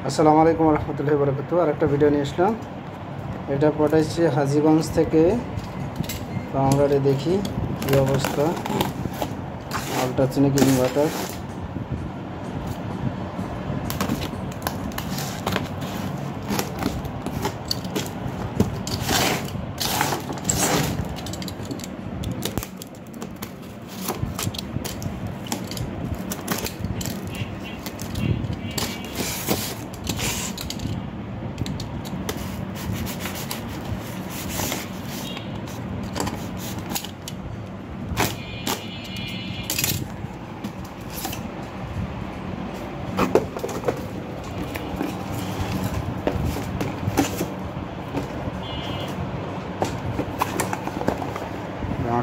আসসালামু আলাইকুম রহমতুল্লাহি বরকাতুহু। আর একটা ভিডিও নিয়ে আসলাম। এটা পাঠাইছি হাজীগঞ্জ থেকে। তো আমরা দেখি কী অবস্থা। আল্ট্রাসনিক ইনভার্টার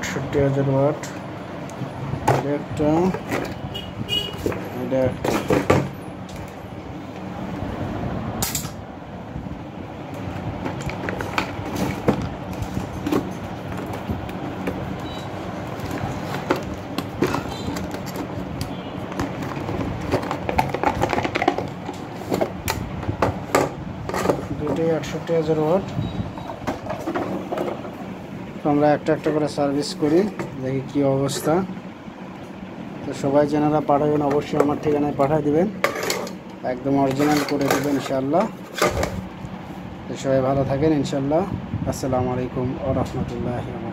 ৳৬৮,০০০ ওয়াট। এটা একটা দুটোই ৬৮,০০০ ওয়াট। তো আমরা একটা একটা করে সার্ভিস করি, দেখি কী অবস্থা। তো সবাই যারা পাঠাবেন অবশ্যই আমার ঠিকানায় পাঠিয়ে দিবেন, একদম অরিজিনাল করে দেবেন ইনশাআল্লাহ। তো সবাই ভালো থাকেন ইনশাআল্লাহ। আসসালামু আলাইকুম ওয়া রাহমাতুল্লাহি ওয়া বারাকাতুহু।